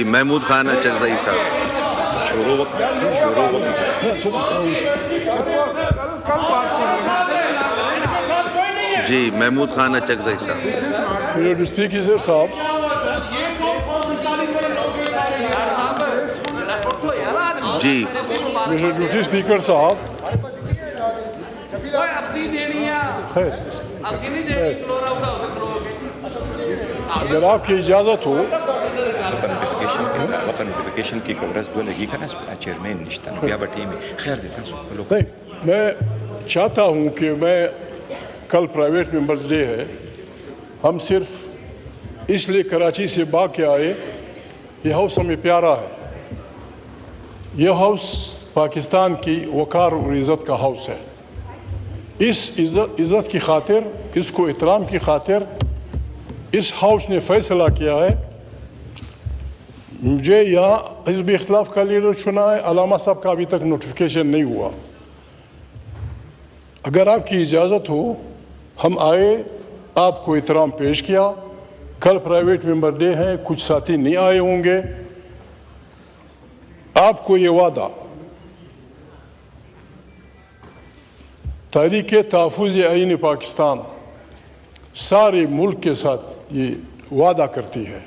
محمود خان اچکزئی صاحب. جی محمود خان اچکزئی صاحب. اسپیکر صاحب جی ڈپٹی اسپیکر صاحب اگر آپ کی اجازت ہو میں چاہتا ہوں کہ میں کل پرائیویٹ ممبرز ڈے ہے، ہم صرف اس لیے کراچی سے باغ کے آئے، یہ ہاؤس ہمیں پیارا ہے، یہ ہاؤس پاکستان کی وقار اور عزت کا ہاؤس ہے. اس عزت کی خاطر، اس کو احترام کی خاطر اس ہاؤس نے فیصلہ کیا ہے. مجھے یہاں حزب اختلاف کا لیڈر چنا ہے، علامہ صاحب کا ابھی تک نوٹیفیکیشن نہیں ہوا. اگر آپ کی اجازت ہو ہم آئے، آپ کو احترام پیش کیا. کل پرائیویٹ ممبر ڈے ہیں، کچھ ساتھی نہیں آئے ہوں گے. آپ کو یہ وعدہ تحریک تحفظ آئین پاکستان سارے ملک کے ساتھ یہ وعدہ کرتی ہے،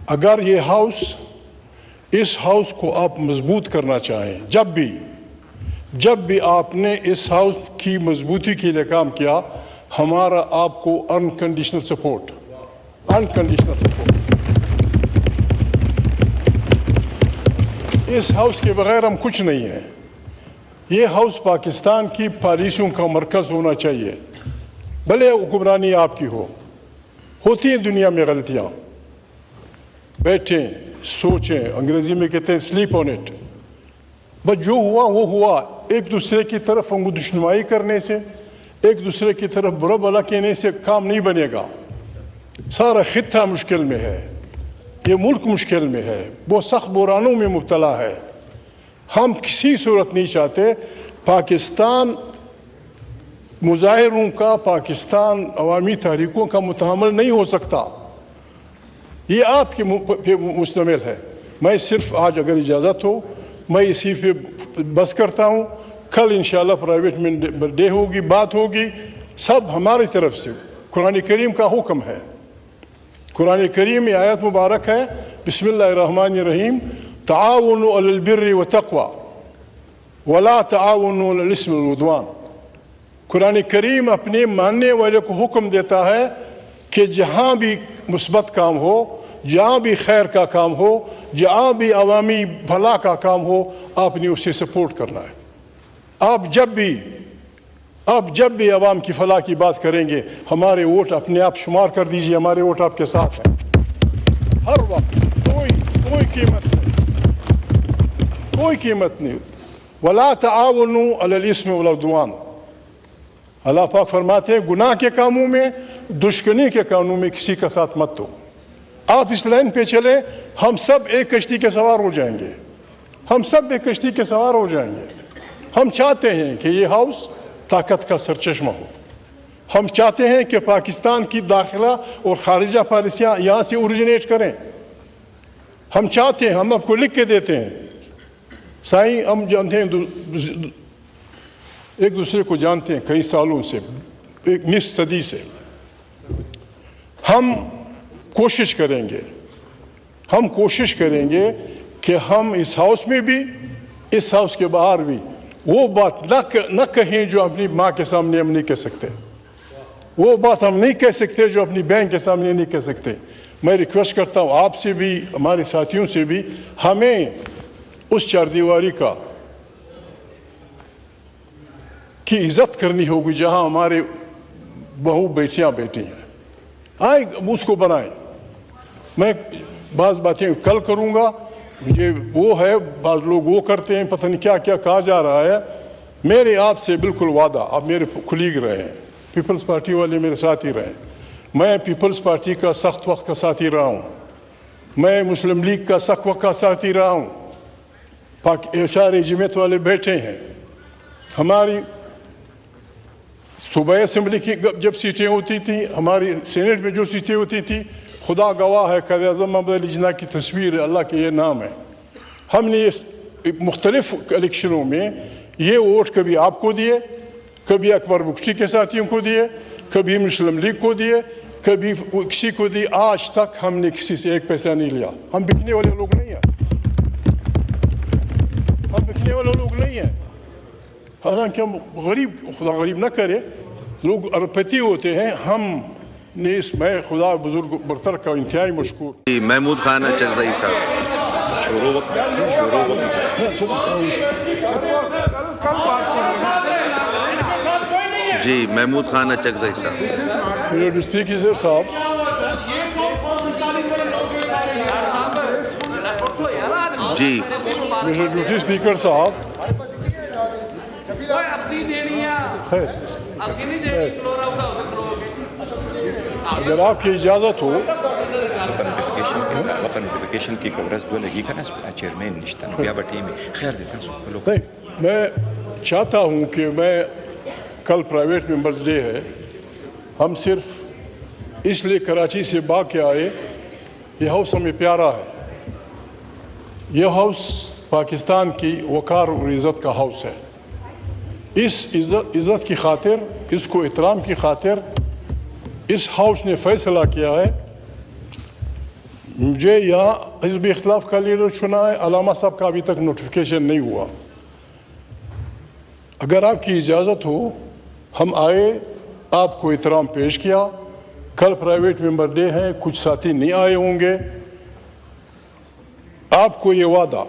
اگر یہ ہاؤس، اس ہاؤس کو آپ مضبوط کرنا چاہیں، جب بھی آپ نے اس ہاؤس کی مضبوطی کے لیے کام کیا، ہمارا آپ کو انکنڈیشنل سپورٹ. اس ہاؤس کے بغیر ہم کچھ نہیں ہیں. یہ ہاؤس پاکستان کی پالیسیوں کا مرکز ہونا چاہیے. بھلے حکمرانی آپ کی ہوتی ہیں دنیا میں غلطیاں، بیٹھیں سوچیں، انگریزی میں کہتے ہیں سلیپ آن اٹ. بس جو ہوا وہ ہوا. ایک دوسرے کی طرف انگشتنمائی کرنے سے، ایک دوسرے کی طرف برا بھلا کہنے سے کام نہیں بنے گا. سارا خطہ مشکل میں ہے، یہ ملک مشکل میں ہے، وہ سخت بحرانوں میں مبتلا ہے. ہم کسی صورت نہیں چاہتے پاکستان مظاہروں کا، پاکستان عوامی تحریکوں کا متحمل نہیں ہو سکتا. یہ آپ کے پہ مشتمل ہے. میں صرف آج اگر اجازت ہو میں اسی پہ بس کرتا ہوں. کل انشاءاللہ پرائیویٹ ممبر ڈے ہوگی، بات ہوگی. سب ہماری طرف سے قرآن کریم کا حکم ہے. قرآن کریم میں آیت مبارک ہے، بسم اللہ الرحمن الرحیم، تعاونوا علی البر والتقوی ولا تعاونوا علی الاثم والعدوان. قرآن کریم اپنے ماننے والے کو حکم دیتا ہے کہ جہاں بھی مثبت کام ہو، جہاں بھی خیر کا کام ہو، جہاں بھی عوامی بھلا کا کام ہو، آپ نے اسے سپورٹ کرنا ہے. آپ جب بھی عوام کی فلاح کی بات کریں گے، ہمارے ووٹ اپنے آپ شمار کر دیجئے، ہمارے ووٹ آپ کے ساتھ ہیں ہر وقت. کوئی قیمت نہیں. ولا تعاونوا علی الاثم والعدوان. اللہ پاک فرماتے ہیں گناہ کے کاموں میں، دشمنی کے کاموں میں کسی کا ساتھ مت دو. آپ اس لائن پہ چلیں، ہم سب ایک کشتی کے سوار ہو جائیں گے. ہم چاہتے ہیں کہ یہ ہاؤس طاقت کا سرچشمہ ہو. ہم چاہتے ہیں کہ پاکستان کی داخلہ اور خارجہ پالیسیاں یہاں سے اوریجنیٹ کریں. ہم چاہتے ہیں، ہم آپ کو لکھ کے دیتے ہیں سائیں، ہم جانتے ہیں ایک دوسرے کو جانتے ہیں کئی سالوں سے، ایک نصف صدی سے. ہم کوشش کریں گے کہ ہم اس ہاؤس میں بھی، اس ہاؤس کے باہر بھی وہ بات نہ کہیں جو اپنی ماں کے سامنے ہم نہیں کہہ سکتے، وہ بات ہم نہیں کہہ سکتے جو اپنی بہن کے سامنے نہیں کہہ سکتے. میں ریکویسٹ کرتا ہوں آپ سے بھی، ہمارے ساتھیوں سے بھی، ہمیں اس چار دیواری کی عزت کرنی ہوگی جہاں ہمارے بہو بیٹیاں بیٹھی ہیں. آئیں اس کو بنائیں. میں بعض باتیں کل کروں گا، مجھے وہ ہے، بعض لوگ وہ کرتے ہیں، پتہ نہیں کیا کیا کہا جا رہا ہے. میرے آپ سے بالکل وعدہ، آپ میرے کلیگ رہے ہیں، پیپلز پارٹی والے میرے ساتھی رہے ہیں. میں پیپلز پارٹی کا سخت وقت کا ساتھی رہا ہوں، میں مسلم لیگ کا سخت وقت کا ساتھی رہا ہوں. سارے جمعیت والے بیٹھے ہیں. ہماری صوبائی اسمبلی کی جب سیٹیں ہوتی تھیں، ہماری سینٹ میں جو سیٹیں ہوتی تھیں، خدا گواہ ہے قائد اعظم محمد علی جناح کی تصویر ہے، اللہ کے یہ نام ہے. ہم نے مختلف الیکشنوں میں یہ ووٹ کبھی آپ کو دیے، کبھی اکبر بخشی کے ساتھیوں کو دیے، کبھی مسلم لیگ کو دیے، کبھی کسی کو دی. آج تک ہم نے کسی سے ایک پیسہ نہیں لیا. ہم بکنے والے لوگ نہیں ہیں، ہم بکنے والے لوگ نہیں ہیں. حالانکہ ہم غریب، خدا غریب نہ کرے، لوگ اربپتی ہوتے ہیں. ہم نے اس میں خدا بزرگ برتر کا انتہائی مشکور. جی محمود خان اچکزئی صاحب. جی محمود خان اچکزئی صاحب. میرے اسپیکر صاحب، جی میرے ڈیوٹی اسپیکر صاحب، خیر اگر آپ کی اجازت ہو، نہیں میں چاہتا ہوں کہ میں کل پرائیویٹ ممبرز ڈے ہے، ہم صرف اس لیے کراچی سے بھاگ کے آئے. یہ ہاؤس ہمیں پیارا ہے. یہ ہاؤس پاکستان کی وقار اور عزت کا ہاؤس ہے. اس عزت کی خاطر، اس کو احترام کی خاطر اس ہاؤس نے فیصلہ کیا ہے مجھے یہاں حزب اختلاف کا لیڈر چنا ہے. علامہ صاحب کا ابھی تک نوٹیفیکیشن نہیں ہوا. اگر آپ کی اجازت ہو ہم آئے، آپ کو احترام پیش کیا. کل پرائیویٹ ممبر ڈے ہیں، کچھ ساتھی نہیں آئے ہوں گے. آپ کو یہ وعدہ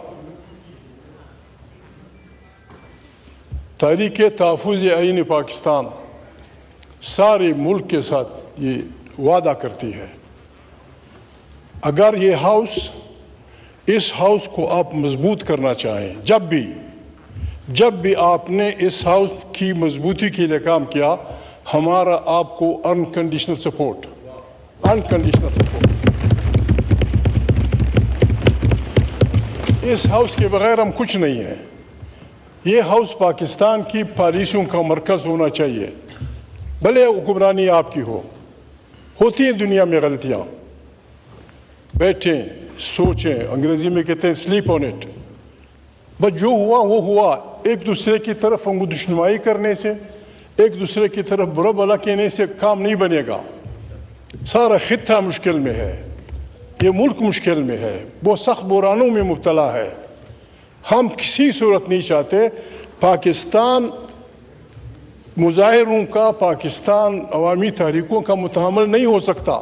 تحریک تحفظ آئین پاکستان سارے ملک کے ساتھ یہ وعدہ کرتی ہے، اگر یہ ہاؤس، اس ہاؤس کو آپ مضبوط کرنا چاہیں، جب بھی آپ نے اس ہاؤس کی مضبوطی کے لیے کام کیا، ہمارا آپ کو انکنڈیشنل سپورٹ. اس ہاؤس کے بغیر ہم کچھ نہیں ہیں. یہ ہاؤس پاکستان کی پالیسیوں کا مرکز ہونا چاہیے. بھلے حکمرانی آپ کی ہوتی ہیں دنیا میں غلطیاں، بیٹھیں سوچیں، انگریزی میں کہتے ہیں سلیپ آن اٹ. بس جو ہوا وہ ہوا. ایک دوسرے کی طرف انگو دشنمائی کرنے سے، ایک دوسرے کی طرف برا بھلا کہنے سے کام نہیں بنے گا. سارا خطہ مشکل میں ہے، یہ ملک مشکل میں ہے، بہت سخت بحرانوں میں مبتلا ہے. ہم کسی صورت نہیں چاہتے پاکستان مظاہروں کا، پاکستان عوامی تحریکوں کا متحمل نہیں ہو سکتا.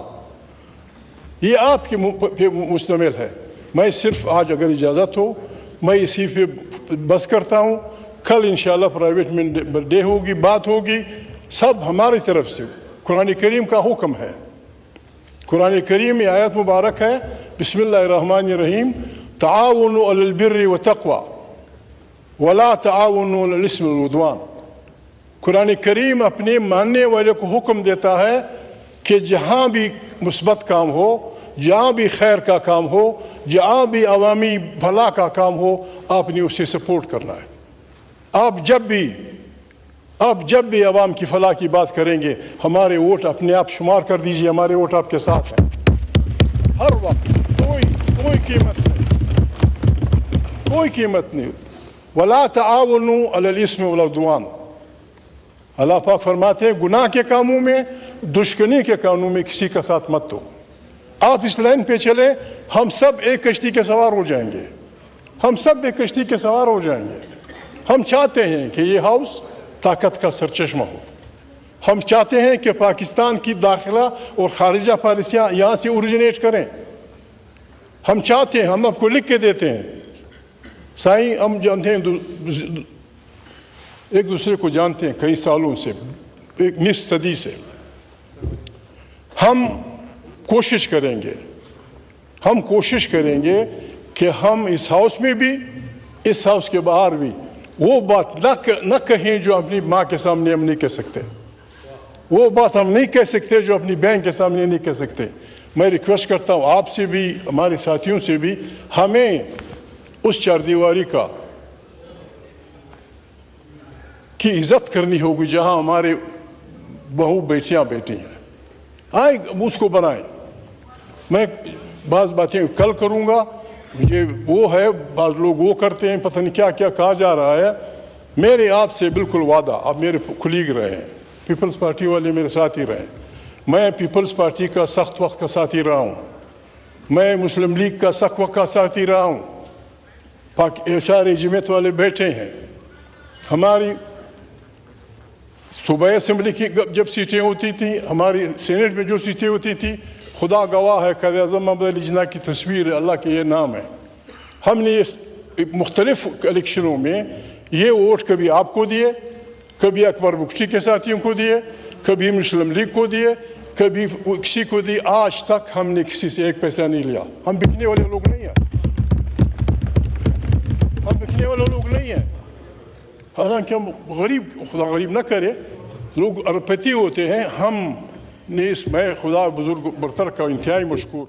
یہ آپ کے پہ مشتمل ہے. میں صرف آج اگر اجازت ہو میں اسی پہ بس کرتا ہوں. کل انشاءاللہ پرائیویٹ ممبر ڈے ہوگی، بات ہوگی. سب ہماری طرف سے قرآن کریم کا حکم ہے. قرآن کریم میں آیت مبارک ہے، بسم اللہ الرحمن الرحیم، تعاونوا علی البر والتقوی ولا تعاونوا علی الاثم والعدوان. قرآن کریم اپنے ماننے والے کو حکم دیتا ہے کہ جہاں بھی مثبت کام ہو، جہاں بھی خیر کا کام ہو، جہاں بھی عوامی بھلا کا کام ہو، آپ نے اسے سپورٹ کرنا ہے. آپ جب بھی عوام کی فلاح کی بات کریں گے، ہمارے ووٹ اپنے آپ شمار کر دیجئے، ہمارے ووٹ آپ کے ساتھ ہیں ہر وقت. کوئی قیمت نہیں. ولا تعاونوا علی الاثم والعدوان. اللہ پاک فرماتے ہیں گناہ کے کاموں میں، دشمنی کے کاموں میں کسی کا ساتھ مت دو. آپ اس لائن پہ چلیں، ہم سب ایک کشتی کے سوار ہو جائیں گے. ہم چاہتے ہیں کہ یہ ہاؤس طاقت کا سرچشمہ ہو. ہم چاہتے ہیں کہ پاکستان کی داخلہ اور خارجہ پالیسیاں یہاں سے اوریجنیٹ کریں. ہم چاہتے ہیں، ہم آپ کو لکھ کے دیتے ہیں. سائیں ہم جانتے ہیں، ایک دوسرے کو جانتے ہیں کئی سالوں سے، ایک نصف صدی سے. ہم کوشش کریں گے کہ ہم اس ہاؤس میں بھی، اس ہاؤس کے باہر بھی وہ بات نہ کہیں جو اپنی ماں کے سامنے ہم نہیں کہہ سکتے. وہ بات ہم نہیں کہہ سکتے جو اپنی بہن کے سامنے نہیں کہہ سکتے. میں ریکویسٹ کرتا ہوں آپ سے بھی، ہمارے ساتھیوں سے بھی، ہمیں اس چار دیواری کی عزت کرنی ہوگی جہاں ہمارے بہو بیٹیاں بیٹھی ہیں. آئیں اس کو بنائیں. میں بعض باتیں کل کروں گا. یہ وہ ہے بعض لوگ وہ کرتے ہیں, پتہ نہیں کیا کیا کہا جا رہا ہے. میرے آپ سے بالکل وعدہ, آپ میرے کلیگ رہے ہیں, پیپلز پارٹی والے میرے ساتھی رہے ہیں. میں پیپلز پارٹی کا سخت وقت کا ساتھی رہا ہوں, میں مسلم لیگ کا سخت وقت کا ساتھی رہا ہوں. سارے جمعیت والے بیٹھے ہیں. ہماری صوبائی اسمبلی کی جب سیٹیں ہوتی تھیں, ہماری سینٹ میں جو سیٹیں ہوتی تھیں, خدا گواہ ہے, قائد اعظم محمد علی جناح کی تصویر ہے, اللہ کے یہ نام ہے. ہم نے اس مختلف الیکشنوں میں یہ ووٹ کبھی آپ کو دیے, کبھی اکبر بخشی کے ساتھیوں کو دیے, کبھی مسلم لیگ کو دیے, کبھی کسی کو دی. آج تک ہم نے کسی سے ایک پیسہ نہیں لیا. ہم بکنے والے لوگ نہیں ہیں, ہم بکنے والے لوگ نہیں ہیں. حالانکہ ہم غریب, خدا غریب نہ کرے, لوگ اربپتی ہوتے ہیں. ہم نے اس میں خدا بزرگ برتر کا انتہائی مشکور